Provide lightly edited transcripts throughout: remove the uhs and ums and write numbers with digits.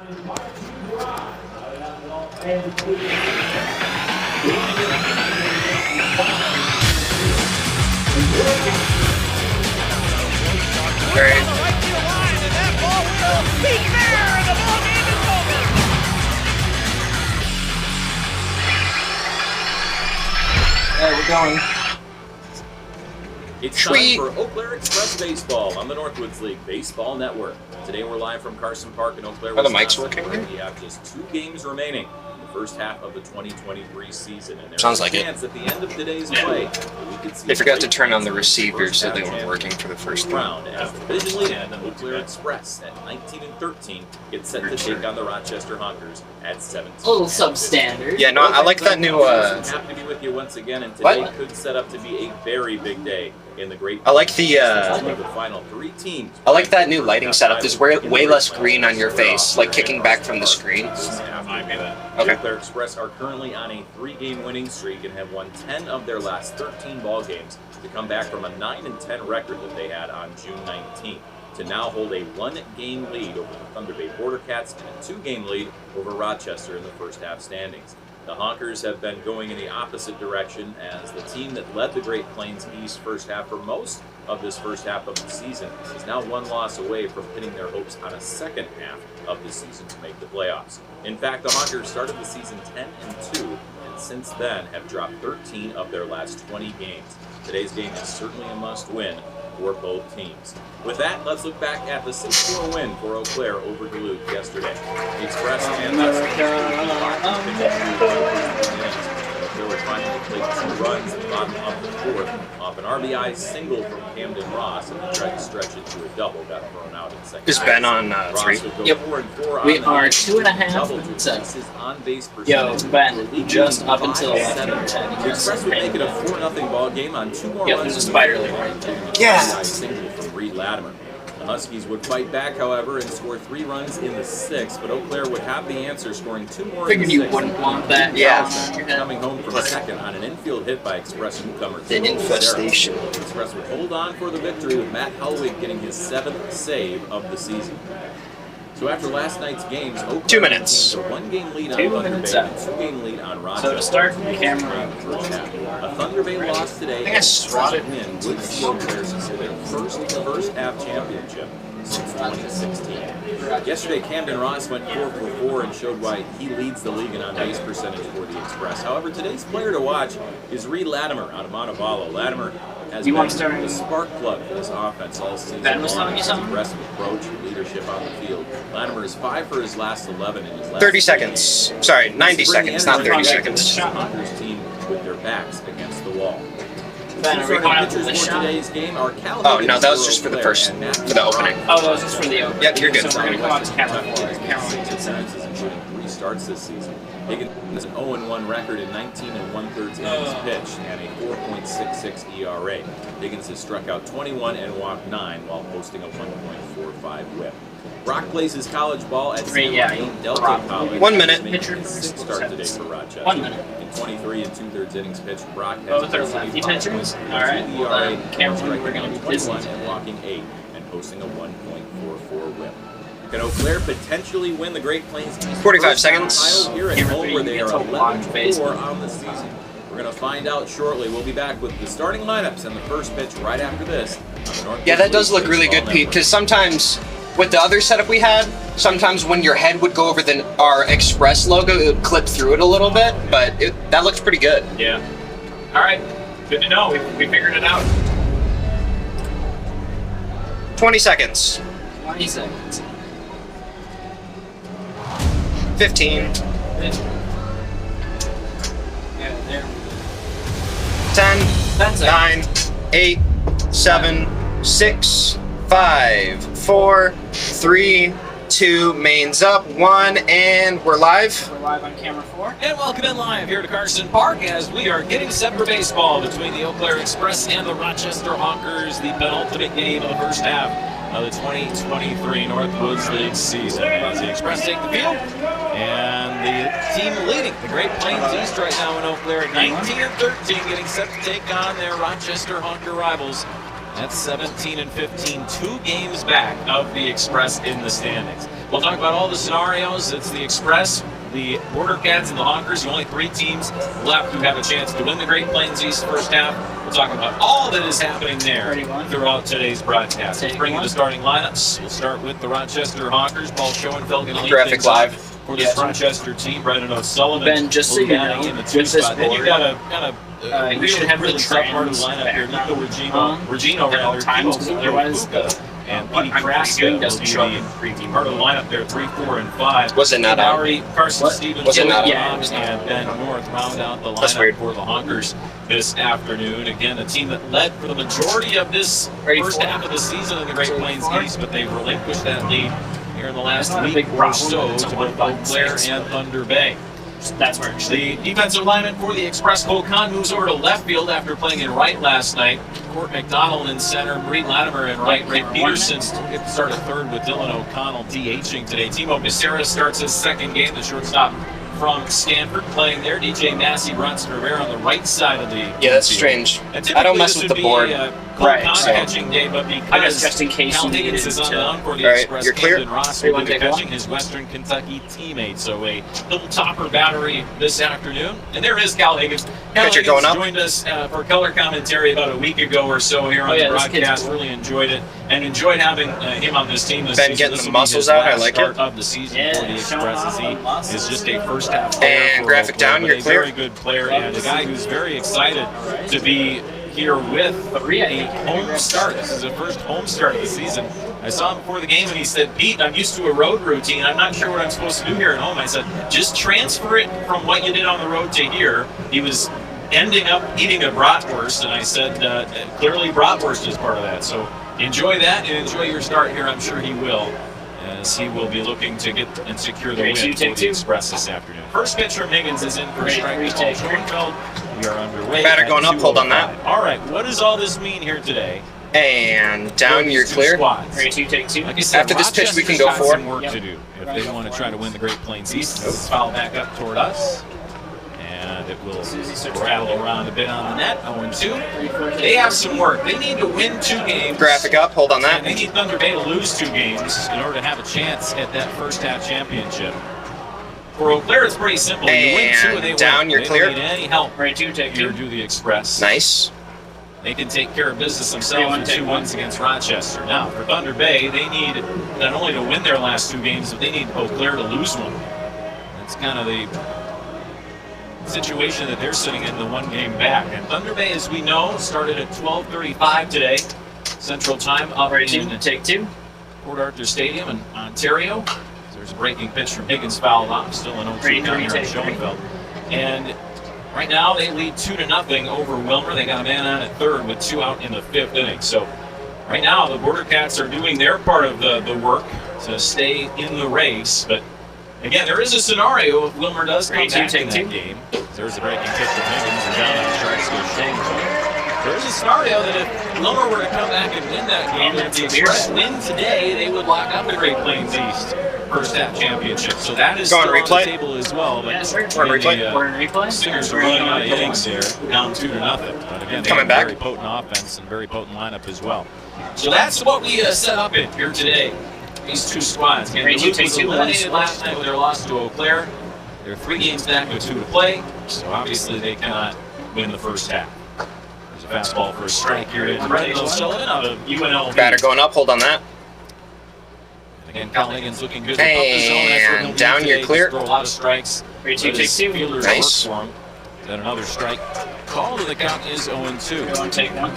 We're going. It's time for Eau Claire Express Baseball on the Northwoods League Baseball Network. Today we're live from Carson Park in Eau Claire, Are the Wisconsin, mics working? where we have just 2 games remaining in the first half of the 2023 season. And there's Sounds a like it. chance at the end of today's play that we could see They forgot to great turn on the games in receivers, first so half they weren't champion working for the first round as the division leader, the Eau Claire Express at 19-13 gets set to take on the Rochester Honkers at 17. A little substandard. Yeah, no, I like that new. Happy to be with you once again, and today What? could set up to be a very big day in the Great. I like the. the final 3 teams. I like that new lighting setup. There's way less green on your face, like kicking back from the screen. Okay. Eau Claire Express are currently on a 3-game winning streak and have won 10 of their last 13 ball games to come back from a 9-10 record that they had on June 19th to now hold a 1-game lead over the Thunder Bay Border Cats and a 2-game lead over Rochester in the first half standings. The Honkers have been going in the opposite direction as the team that led the Great Plains East first half for most of this first half of the season is now 1 loss away from pinning their hopes on a second half of the season to make the playoffs. In fact, the Honkers started the season 10-2 and since then have dropped 13 of their last 20 games. Today's game is certainly a must-win for both teams. With that, let's look back at the 6-4 win for Eau Claire over Duluth yesterday. The Express and they were trying to play 2 runs at the bottom of the 4th off an RBI single from Camden Ross, and they tried to stretch it to a double, got thrown out in second. Is Ben on 3? Yep. 4-4 We on are the 2.5 minutes. On base Yo, Ben, just up until 7-10. The Express would make it a 4-0 ball game on 2 more Yep, runs. there's a spider there right there. Yeah. Single from Reed Latimer. The Huskies would fight back, however, and score 3 runs in the 6th, but Eau Claire would have the answer, scoring 2 more Figured in the you 6th. wouldn't want that. Yeah. Coming home from second on an infield hit by Express newcomer. The infestation. Express would hold on for the victory with Matt Hellwig getting his 7th save of the season. So after last night's games, Eau Claire 2 minutes. maintains a 1-game lead on 2 Thunder minutes Bay out. and a 2-game lead on Rochester. So to start from the camera. A Thunder Bay loss today. I think I and Express swatted. win would see Eau Claire secure their first half championship since 2016. Yesterday, Camden Ross went 4-for-4 and showed why he leads the league in on-base percentage for the Express. However, today's player to watch is Reed Latimer out of Montevallo. Latimer has been the spark plug for this offense all season Ben was long. telling you His something? aggressive approach and leadership on the field. Latimer is 5 for his last 11 in his last 30 seconds. Sorry, 90 seconds, not 30 seconds. The Honkers team with their backs against the wall. Ben, are we going out to Pitchers the for shot? today's game are Cal Oh, Higgins no, that was just for Eau the Claire first, and Matt for the opening. Oh, that was just for the opening. Yep, you're good. So we're going to come out to camera 4. Higgins including 3 starts this season. Higgins has an 0-1 record in 19 1/3 innings pitched and a 4.66 ERA. Higgins has struck out 21 and walked 9 while posting a 1.45 WHIP. Brock plays his college ball at San Joaquin Delta College. 1 minute. Making his 6th start today for Rochester. 1 minute. In 23 2/3 innings pitched, Brock has Both are lefty pitchers? All right. ERA, Well, camera, striking we're going out to be busy 21 and walking 8 and posting a 1.44 WHIP. Can Eau Claire potentially win the Great Plains East 45 first seconds. title here at home where they are Camera, you get to watch 11-4 on the season? We're going to find out shortly. We'll be back with the starting lineups and the first pitch right after this. On the Northwoods Yeah, that does League look really good, Baseball Pete, Network. because sometimes with the other setup we had, sometimes when your head would go over our Express logo, it would clip through it a little bit, but that looks pretty good. Yeah. All right. Good to know. We figured it out. 20 seconds. 20 seconds. 15. Yeah, there. 10. That's 9, 8, 7, 6, 5, 4, 3, 2, mains up, 1, and we're live. We're live on camera 4. And welcome in live here to Carson Park as we are getting set for baseball between the Eau Claire Express and the Rochester Honkers, the penultimate game of the first half of the 2023 Northwoods League season. As the Express take the field, and the team leading the Great Plains East right now in Eau Claire, 19-13, getting set to take on their Rochester Honker rivals. That's 17-15, 2 games back of the Express in the standings. We'll talk about all the scenarios. It's the Express, the Border Cats, and the Honkers. The only 3 teams left who have a chance to win the Great Plains East first half. We'll talk about all that is happening there throughout today's broadcast. Let's bring you the starting lineups. We'll start with the Rochester Honkers. Paul Schoenfeld going to lead Graphic things live. for this Rochester team. Brendan O'Sullivan. Ben, just so you know, in the with 2 this spot. Then you board, got a kind of you should have really the tough part of the trans lineup here. Nico Regino, at all rather, times, Timo otherwise Puka, and what Petey I'm Kraska doing will doesn't be show up the in the preview. part of the lineup there, 3, 4, and 5. Was it not on? Lowry, Carson Stevens, Was it not on? and Ben North round out the That's lineup weird. for the Honkers this afternoon. Again, a team that led for the majority of this first half of the season in the Great Plains East, but they've relinquished that lead here in the last week or so to both Eau Claire and Thunder Bay. That's where it should be. The defensive lineman for the Express, Cole Kahn, moves over to left field after playing in right last night. Court McDonald in center, Marie Latimer in right. Ray Peterson get to start at third with Dylan O'Connell DHing today. Timo Becerra starts his second game, the shortstop from Stanford, playing there. DJ Massey, Bronson Rivera on the right side of the Yeah, that's field. strange. And I don't typically mess this with would the be board. a Cole Right, Kahn so- catching day, but I guess because just in case Cal you needed Higgins is on to- the mound for the All right, Express, you're clear. Camden Ross You will wanna be take one? catching his Western Kentucky teammate. So a little topper battery this afternoon. And there is Cal Higgins. Cal Pitcher Higgins going up. joined us for color commentary about a week ago or so here on the this kid's broadcast. cool. Really enjoyed it and enjoyed having him on this team this Ben season. getting This the will be muscles his out, I last like start it. of the season Yeah, for the showing Express off as he the muscles. is just a first half player And for graphic Eau Claire, down, but you're a clear. very good player and a guy who's very excited to be here with a home start. This is the first home start of the season. I saw him before the game and he said, Pete, I'm used to a road routine. I'm not sure what I'm supposed to do here at home. I said, just transfer it from what you did on the road to here. He was ending up eating a bratwurst, and I said, clearly bratwurst is part of that. So enjoy that and enjoy your start here. I'm sure he will, as he will be looking to get and secure the win for the Express this afternoon. First pitch from Higgins is in for strike. Paul Schoenfeld. We are underway. Batter at going up, hold on that. 2:05. All right, what does all this mean here today? And for down, these you're 2 clear. squads? 3, 2, take 2. Like I said, After this pitch, we can go Rochester's got for. some work to do if they want to try to win the Great Plains East. This is foul back up toward us, and it will rattle around a bit on the net. 0-2. They have some work. They need to win 2 games. Graphic up, hold on And they that. need Thunder Bay to lose 2 games in order to have a chance at that first half championship. For Eau Claire, it's pretty simple. You win 2 and they And down, win. you're They clear. don't need any help 3, 2, take here 2. to the Express. Nice. They can take care of business themselves Anyone with take 2 one? wins against Rochester. Now, for Thunder Bay, they need not only to win their last 2 games, but they need Eau Claire to lose one. That's kind of the situation that they're sitting in, the 1 game back. And Thunder Bay, as we know, started at 12:35 today, Central Time, up 3, 2, in take 2. Port Arthur Stadium in Ontario. There's a breaking pitch from Higgins, fouled off, still an 0-2 3, down here take at 3. Schoenfeld. And right now they lead 2-0 over Wilmer. They got a man on at third with 2 out in the 5th inning. So right now the Border Cats are doing their part of the work to stay in the race. But again, there is a scenario if Wilmer does come 3, 2, back in take that 2. game. There's a breaking pitch from Higgins, and down on strikes goes Schoenfeld. There's a scenario that if Wilmer were to come back and win that game, And if that's the severe. Express win today, they would lock up the Great Plains East first half championship. So that is Go on still on replay. the table as well. But Yeah, sir. Go on replay. We're in replay. Singers are running out of innings here, down 2-0. But again, they Coming have a back. very potent offense and very potent lineup as well. So that's what we set up in here today. These 2 squads. Again, Great, you Duluth take was 2, eliminated one. last night with their loss to Eau Claire. They're 3 games back with 2 to play, so obviously they cannot win the first half. There's a fastball for a strike here in Brendan O'Sullivan out of UNLV. Batter going up, hold on that. And again, Cal Higgins looking good. Up the zone. That's what he'll And do down, today. you're Just clear. throw a lot of strikes. 3, 2, Let take his 2. fielders Nice. work for him. Then another strike. Call to the count is 0-2. Everyone take 1.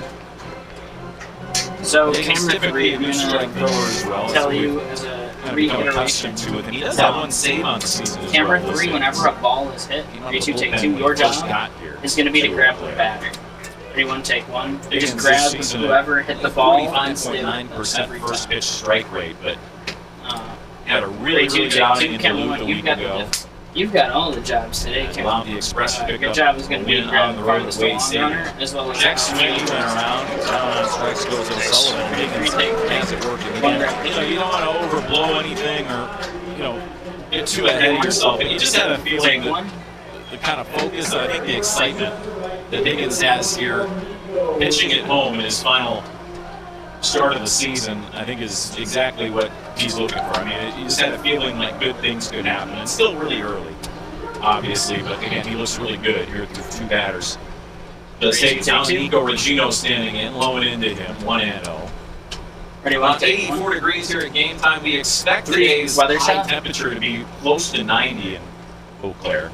So Higgins camera typically 3, a I'm good strike thrower gonna as well. tell so you we've as a kind of become reiteration. accustomed to it. And he does have 1 save on the season as Camera well. 3, whenever a ball is hit, Came out 3, of 2, the take bullpen 2, when your he first job got here. is going to be to So, grab the batter. 3, 1, take 1. You Higgins just this grab season whoever hit the ball. and save it 45.9% every first time. pitch strike rate, but Uh, had a really, 3, 2, really good take outing 2. in Kevin, Duluth a you've week got ago. you've got all the jobs today, Kevin. Allowed the Express to pick Your up job is going a to be to win grab on the the road farthest at Wade long Stadium. runner as well as Jack the Sweeney went around, down on strikes goes O'Sullivan. Higgins has it working again. You don't want to overblow anything or, get too ahead of yourself. But you just have a feeling Take that 1. the kind of focus, I think the excitement that Higgins has here, pitching at home in his final start of the season, I think is exactly what he's looking for. I mean, you just had a feeling like good things could happen. It's still really early, obviously, but again, he looks really good here through 2 batters. Let's take down Nico Regino standing in, low and into him, 1-0. About 84 degrees here at game time. We expect today's high temperature to be close to 90 in Eau Claire.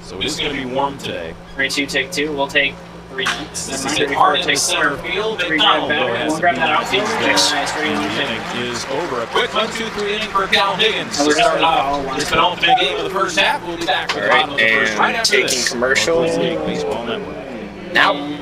So it's going to be warm today. 3-2, take 2. We'll take 3 next. This is it hard in the center field. McDonald, though, has to be outfield. The inning is over. A quick 1-2-3 inning for Cal Higgins to start off this penultimate game of the first half. We'll be back with the bottom of the first right after taking this. commercial. Northwoods League Baseball Network. Now.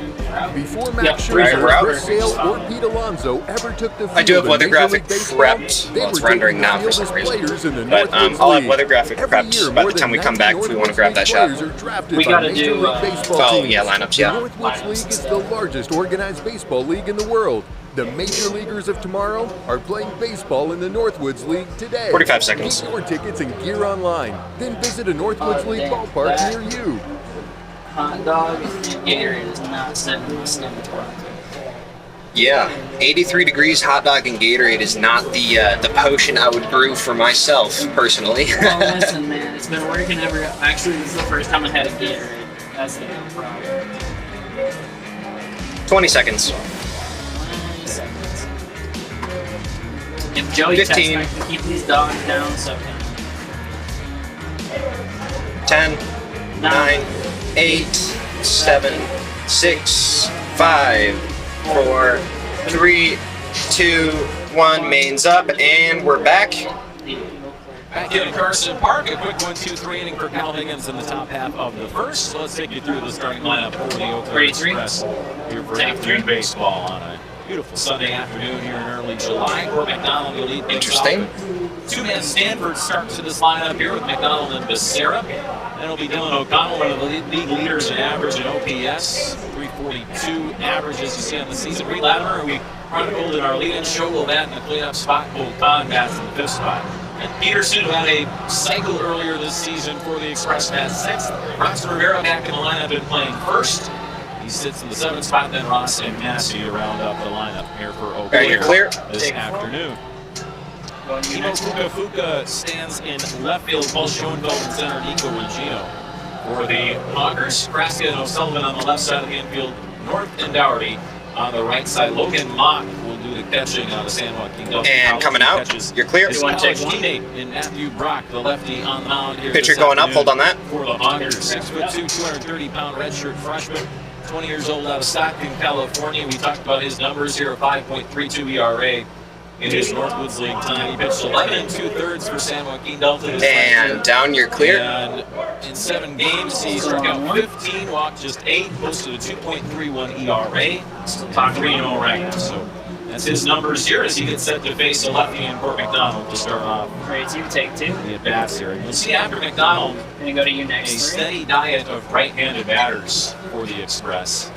Before Max Scherzer, Right, Chris Sale, or Pete Alonso ever took the field I do have in weather Major graphic League Baseball, prepped. they Well, it's were rendering taking the now for field some as reason. players in the But Northwoods I'll have League. weather graphic Every prepped year, by more the time than we come back if we want to Northwoods grab that League shot. players are drafted We by gotta Major do, League Baseball oh, teams. yeah, lineups, The yeah. Northwoods League is the largest organized baseball league in the world. The major leaguers of tomorrow are playing baseball in the Northwoods League today. 45 seconds. Get your tickets and gear online. Then visit a Northwoods League damn. ballpark near you. Hot dog and Gatorade is not sitting in my stomach. Yeah, 83 degrees hot dog and Gatorade is not the potion I would brew for myself personally. Well, listen, man, it's been working ever. Actually, this is the first time I had a Gatorade. That's the real problem. 20 seconds. 20 seconds. If Joey 15. Tex can keep these dogs down, so can 10, 9, 8, 7, 6, 5, 4, 3, 2, 1. Mains up, and we're back. Back in Carson Park, a quick 1-2-3 inning for Cal Higgins in the top half of the first. So let's take you through the starting lineup for the Eau Claire Express here for afternoon baseball on a beautiful Sunday afternoon here in early July. Court McDonald will lead things off. Interesting. Two-man Stanford starts to this lineup here with McDonald and Becerra. Then it'll be Dylan O'Connell, one of the league leaders in average and OPS. 342 average as you see on the season. Reed Latimer, who we chronicled in our lead-in show, will bat in the cleanup spot. Cole Kahn bats in the fifth spot. And Peterson, who had a cycle earlier this season for the Express, bats sixth. Ross Rivera back in the lineup and playing first. He sits in the seventh spot. Then Ross and Massey to round up the lineup here for Eau Claire. You're clear. This afternoon. Timo Fuka stands in left field. Paul Schoenfeld in center. Nico Regino. For the Honkers, Kraska and O'Sullivan on the left side of the infield. North and Dougherty on the right side. Logan Mock will do the catching on the San Joaquin. And coming out, you're clear. His college teammate in Matthew Brock, the lefty on the mound here. Pitcher this going up, afternoon hold on that. For the Honkers, 6'2", 230-pound redshirt freshman. 20 years old out of Stockton, California. We talked about his numbers here, a 5.32 ERA in his Northwoods League time. He pitched 11 2/3 for San Joaquin Delta. And down, you're clear. And in 7 games, he struck out 15, walked just 8, posted a 2.31 ERA. Top 3-0 record. So that's his numbers here as he gets set to face a lefty in Court McDonald to start off. Great, you take 2. The at-bats here. And you'll see after McDonald, Gonna go to you a next. 3. steady diet of right-handed batters for the Express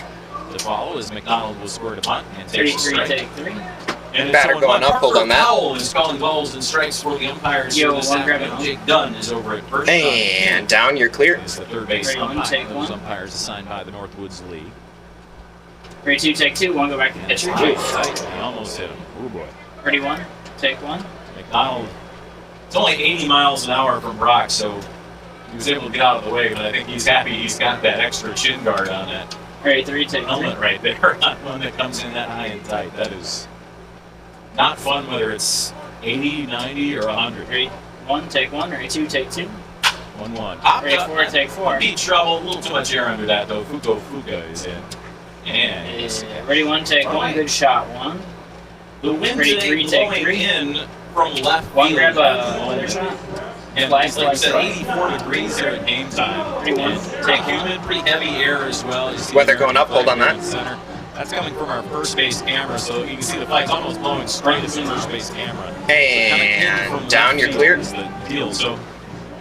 to follow as McDonald will score to punt and take a 33, strike. take 3. And it's Batter 0-1. going up, hold on that. Powell is calling balls and strikes for the umpires Yo, for this one grab afternoon. it. Jake Dunn is over at first. And down, you're clear. Is the third base Ready, one, umpire. take Those one. umpires assigned by the Northwoods League. 3, 2, take 2. 1, go back to And it's pitcher. tight. He almost hit him. Oh boy. Ready, 1, take 1. McDonald, it's only 80 miles an hour from Brock, so he was able to get out of the way, but I think he's happy he's got that extra chin guard on that Ready, 3, take 3. helmet right there on one that comes in that high and tight. That is not fun whether it's 80, 90, or 100. Ready, 1, take 1. Ready, 2, take 2. 1-1. Ready, 4, take 4. Deep trouble, a little too much air under that though. Fuka is in. And it's- Yeah. Ready, 1, take 1. Good shot, 1. the wind Ready, today 3, take blowing 3. in from left 1, field grab at a the moment. weather shot. And Flag, it's like I said, flag, 84 degrees here at game time. Pretty warm. And Take humid, pretty heavy air as well. You see Weather the going up, hold on flag that. in the center. That's coming from our first base camera, so you can see the flag's almost blowing straight at the first base camera. And down, you're clear. Is the deal. So,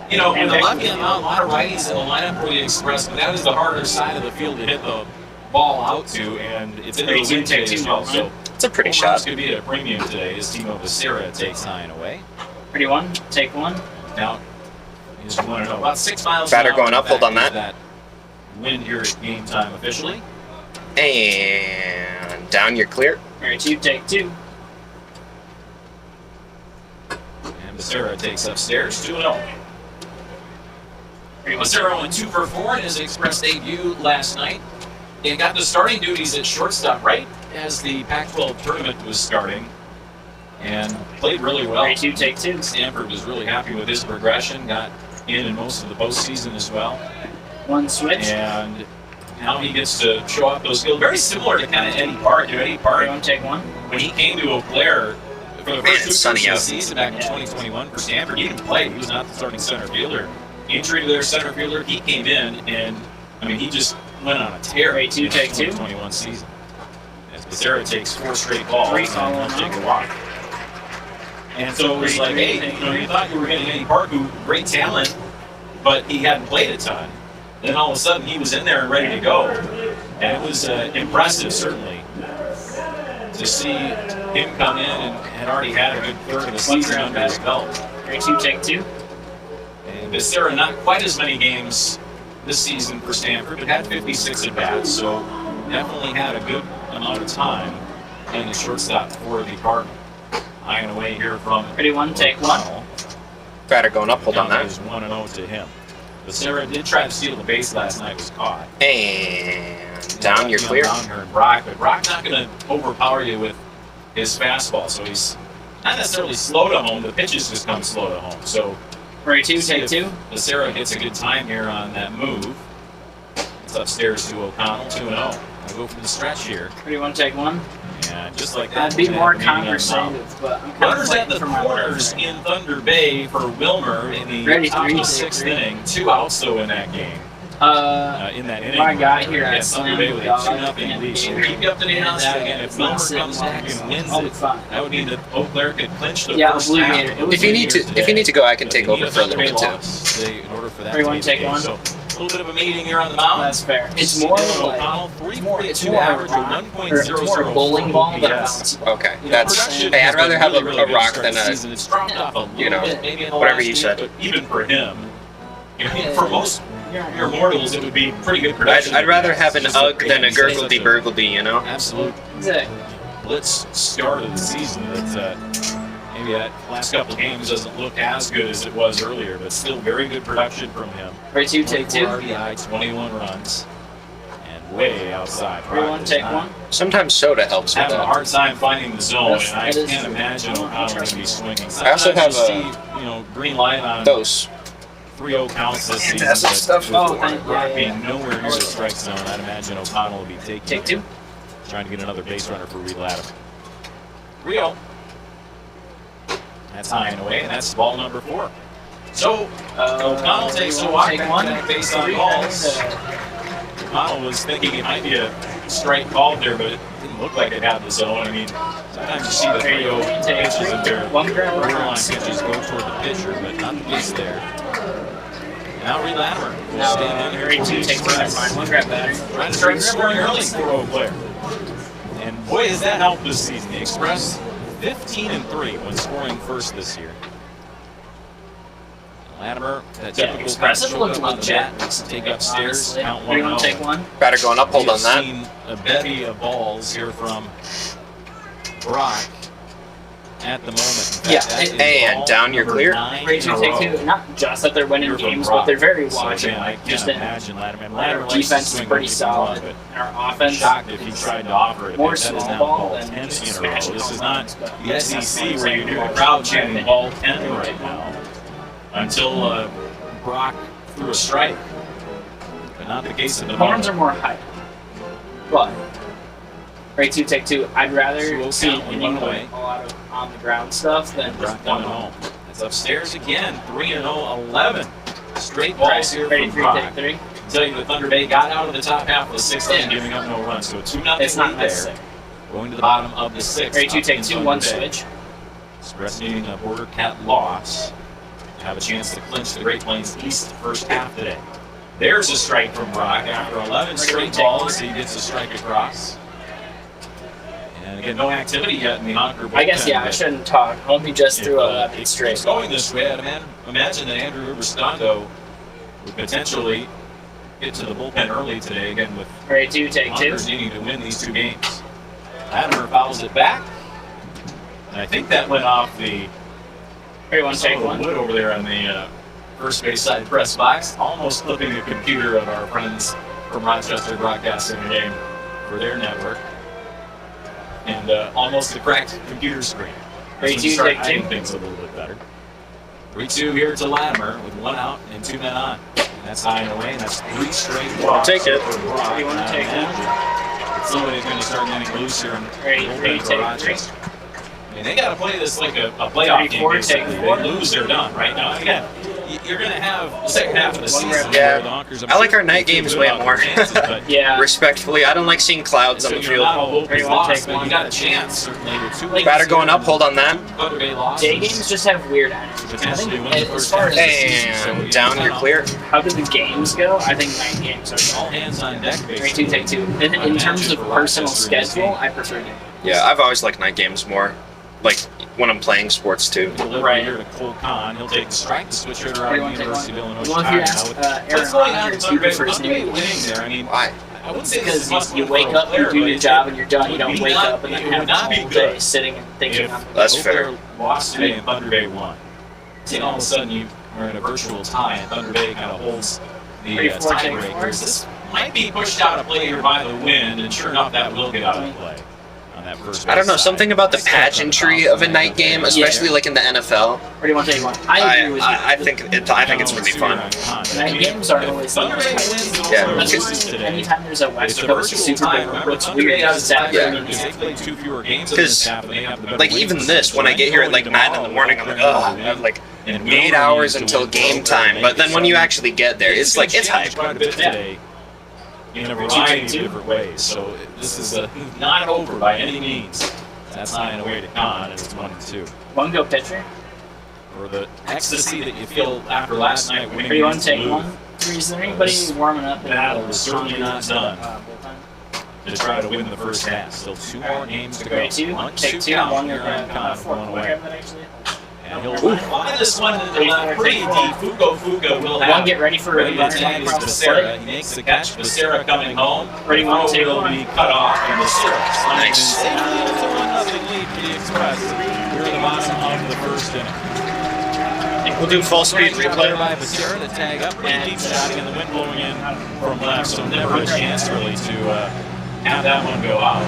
you know, with the lefty on the mound, a lot of righties in the lineup for the Express, but that is the harder side of the field to hit the ball out to, and it's in the wind today as well. So It's a pretty home runs shot. could be at a premium today as Timo Becerra takes high and away. Ready, 1, take 1. Now, you just want to know about 6 miles. Batter an hour going up, hold on back that. is wind here at game time officially. And down, you're clear. Ready 2, take 2. And Becerra takes upstairs 2-0. Becerra went 2 for 4 in his Express debut last night. He got the starting duties at shortstop right as the Pac-12 tournament was starting and played really well. Ready 2, take 2. Stanford was really happy with his progression, got in most of the postseason as well. 1 switch. And now he gets to show off those skills. Very similar to kind of Eddie Park. Eddie Park, Ready 1, take 1. when he came to Eau Claire for the Man, first 2 it's sunny quarters of the out. season back in 2021 for Stanford, he didn't play. He was not the starting center fielder. Injury to their center fielder, he came in and, I mean, he just went on a tear. Ready 2, in the take 2. 2021 season. As Becerra takes 4 straight balls 3 and follow won't him take out. a walk. And so it was like, hey, you thought you were getting Eddie Park, who great talent, but he hadn't played a ton. Then all of a sudden he was in there and ready to go. And it was impressive, certainly, to see him come in and had already had a good third of the season under his belt. Ready 2, take 2. And Becerra, not quite as many games this season for Stanford, but had 56 at-bats, so definitely had a good amount of time in the shortstop for the Cardinals. High and away here from Ready 1, take 1. Batter going up. Hold on That that. is 1-0 to him. Becerra did try to steal the base last night, was caught. And down. You're clear. Down here in Brock, but Brock's not going to overpower you with his fastball, so he's not necessarily slow to home. The pitches just come slow to home. So Ready 2, see take if 2. Becerra gets a good time here on that move. It's upstairs to O'Connell, 2-0. I'll go for the stretch here. Ready 1, take 1. And just like that, I'd be we more have a meeting on the conversative, but I'm kind of runners at fighting the for my corners life. in Thunder Bay for Wilmer in the Ready, top of 3, the take 6th 3. inning. 2 outs though in that game. In that inning, my guy here at at Thunder Slam Bay with a Dog 2-0 lead. So we'll keep you up to date on that again. If Wilmer comes back and wins I'll be it, fine. that would mean that Eau Claire could clinch the Yeah, first Blue half. Gator. of the If you need to, today. if you need to go, I can But take they over need a for a little Thunder bit Bay too. loss in order for that Everyone to be take the case. one. So a little bit of a meeting here on the mound. That's fair. It's more O'Connell, like 342 average, a 1.00 it's more a bowling ball than a BTS. bouncy ball. Okay, You know, that's. production Hey, has I'd rather been have really, really a good rock to than start the a. season. It's dropped off a little you know, bit, maybe in the whatever last you week, said. but even for him, you know, for most your mortals, it would be pretty good production. I'd rather have an Just UGG for than a him to take such gurgledy-burgledy, you know? Absolute Exactly. blitz start of the season that maybe that last couple of games doesn't look as good as it was earlier, but still very good production from him. Ready 2, take 2. 24 RBI, 21 runs, and way outside. Ready 1, Brock take does 1. not Sometimes soda helps with having a that. hard time finding the zone, That's- and I that is can't true. imagine O'Connell going to be swinging. I also Sometimes have you see, you know, green light on Those. 3-0 counts this season, Fantastic but stuff. with Oh, Brock yeah, yeah, being yeah. nowhere near the strike zone, I'd imagine O'Connell will be taking Take 2. trying to get another base runner for Reed Latimer. 3-0. That's high and away, and that's ball number 4. So, O'Connell takes a walk take back 1. to back based on balls. O'Connell was thinking it might be a strike called there, but it didn't look like it had the zone. I mean, sometimes you see the 3-0 pitches and their One grab borderline runs. pitches go toward the pitcher, but not the case there. And now Reed Latimer will Now, stand in here ready for 2, the take 2. Never Express. mind. One grab batter. Trying to start scoring early for Eau Claire. And boy, has that helped this season. The Express 15-3 when scoring first this year. Latimer, that Yeah, typical Express kind of have looked choke a up lot on the bat, better. take upstairs, Honestly. count Ready 1, 1-0. take 1. Batter going up. Hold We on have that. seen a bevy of balls here from Brock at the moment. In Yeah, fact, that is and ball down, you're number clear. 9 Ready in 2, a take row 2. Not just that they're winning here from games, Brock. but they're very So watchable. again, I can't Just in imagine Latimer. our Latimer likes to defense is swing pretty when he can run, solid. but And our offense shocked if he tried to offer it. more That is small now ball ball than 10 just in a row. smashing This is home not runs, but the that's not SEC what where I'm you hear saying. the crowd chanting ball 10 right now until Brock threw a strike. But not the case at the Horns moment. are more hype. But ready 2, take 2. I'd rather Two see count, an one inning away. with a lot of on the ground stuff than Brock just coming 1 home. It's upstairs again. 3-0, 11 straight balls here Ready from 3, Brock. take 3. Tell you the Thunder Bay got out of the top half of the 6th inning, giving up no runs. So a 2-0 It's not lead there. necessary. Going to the bottom of the 6th. Ready 2, up take in 2. Thunder 1 Bay. switch. Express needing a Border Cat loss to have a chance to clinch the Great Plains East first half today. There's a strike from Brock after 11 straight balls. He gets a strike across. And again, no activity yet in the Honker bullpen. I guess, yeah, I but shouldn't talk. Homie just if, threw a it left keeps straight. going this way, I'd imagine that Andrew Uberstando would potentially get to the bullpen early today, again with Ready 2, take 2. Honkers needing to win these 2 games. Latimer fouls it back. And I think that went off the wood over there on the first base side press box, almost flipping the computer of our friends from Rochester broadcasting the game for their network. And almost a cracked computer screen. 3-2, start take hiding two. things a little bit better. 3-2 here to Latimer with 1 out and 2 men on. And that's high and away, and that's 3 straight walks. Take it. for Brock. What do you want to take one? Somebody's going to start getting loose here. Ready, For take Rochester. I mean, they got to play this like a playoff game. 3-4, Basically. take 4. They lose, they're done right now. Again, you're going to have the second half of the season Yeah. where the Honkers. I like our night games way more. Yeah. Respectfully, I don't like seeing clouds on the field. Not all hope Ready, is wanna lost, take but one? you got a chance certainly with 2 Batter going up, hold on that. Day games just have weird energy. I think as far as And down, you're clear. how did the games go, I think night games are All hands on deck. 3-2, take 2. In terms of personal schedule, I prefer day. Yeah, I've always liked night games more. Like when I'm playing sports too. Right here to Cole Kahn. He'll take the strike. The switch hitter out of the University of Illinois. Well, if you ask Aaron Rodgers who prefers winning day games, there. I mean, Why? I wouldn't say this because is you wake up, you do your job, and you're done. You don't wake up and then have the whole day sitting and thinking. That's fair. Lost today and Thunder Bay won. And all of a sudden you are in a virtual tie, and Thunder Bay kind of holds the 3-4, take tiebreakers. 4. This might be pushed out of play here by the wind, and sure enough, that will get out of play on that first. I don't know, base something side. about the pageantry of a night game, especially like in the NFL. Where do you want to take one? I agree with you. I think it's really fun. Night games are always the Thunder Bay most wins the Yeah. World That's Series why today. anytime there's a West It's a Coast virtual Super tie. Bowl, Remember, what's Thunder weird Bay has is that Yeah. they played 2 fewer games in this half, and they have the better Like wins even percentage. this, when I get here at like 9 in the morning, I'm like, ugh, I have like 8 hours until game time. But then when you actually get there, it's like, it's hype. Quite a bit today in a variety of different ways. So this is not over by any means. That's not in a way to con, and it's 1-2. one go pitcher. For the ecstasy that you feel after last night winning. Where do you want against to take Duluth, one? Is there anybody warming up? Battle is certainly not done. Bullpen? To try to win the first half. Still 2 more games to go. Ready, 2, 1-2 take 2, count one here go on Con, 4. going Can I away. grab that actually? And he'll fly this one into the left pretty deep. Fugo will have One, get ready for ready to runner tag is across the Becerra. plate. He makes the catch. Becerra coming home. Ready, one, Throw take will one. be cut off, and Becerra Nice. safely to 1-0 lead for the Express. We're in the bottom of the first inning. We'll do full speed There replay. by Becerra, the tag up, pretty deep shot, and the wind blowing in from left, so never a chance really to have that one go out.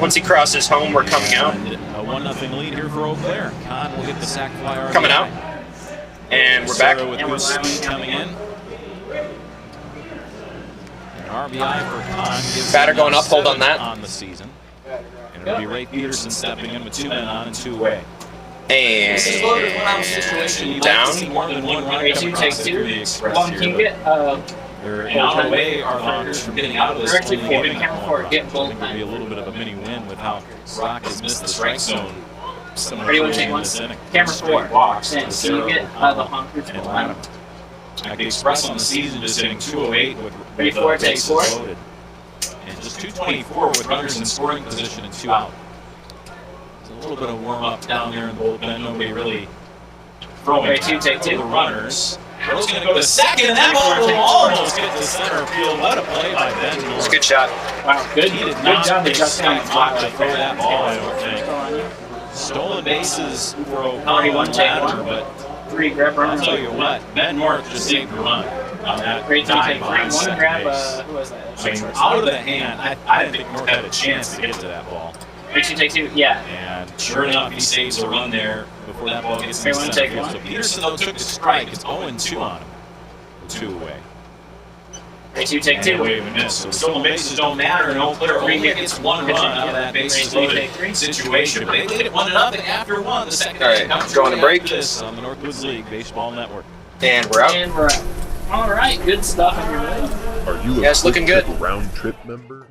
Once he crosses home, we're coming out. And a 1-0 lead here for Eau Claire. Con will get the sac fly. RBI. Coming out. And we're back. Becerra with And we're good speed back. coming in. An RBI for Con gives Batter him going now up, hold on 7 that. on the season. And it'll be Ray Peterson stepping in with 2 men on and 2 away. And This is a loaded one-out situation. You'd like to see down. more than one runner Ready, come 2, across take it through the 2. Express One, here, can you but get they're an out away are the Honkers from getting out of this. Directly only forward, giving camera up forward, one get run. both I think it'll be a little bit of a mini win with how Rock has missed the strike zone. Ready, you want to take one? Camera forward. Walks And can you get the Honkers and behind Latimer. him? Like the Express on the season just hitting 208 with Ready, four, take bases 4. loaded. And just 224 with runners in scoring position and 2 out. It's a little bit of warm up down there in the bullpen. Nobody really throwing Ready, 2, take 2. the runners. Rose going to go to second, and that ball will almost get to center field. What a play by Ben North. It's a good shot. Wow, good. He did Good not job take adjusting Scott Mock to throw that ball, I don't think. Stolen bases for O'Connell one, and take Latimer, one. but 3, grab I'll runner. tell you what, Ben North just saved the run on that Ready, 2, dive take 3. on One, second grab, base. who was that? I mean, out of the hand, I didn't think North had a chance to get to that ball. Ready, 2, take 2. Yeah. And sure enough, he saves a run there before that ball gets in Everyone center take field. one. So Peterson, though, took the strike. It's 0-2 on him. 2 away. Ready, 2, take 2. And away we miss. So stolen bases don't matter. No player only gets 1 run out of that bases loaded situation. But they did it 1-0 after 1. The second All right, inning comes going to right break. after this on the Northwoods League Baseball Network. And we're out. And we're out. All right, good stuff, everybody. Are you a Yes, looking Quick good. Trip round trip member?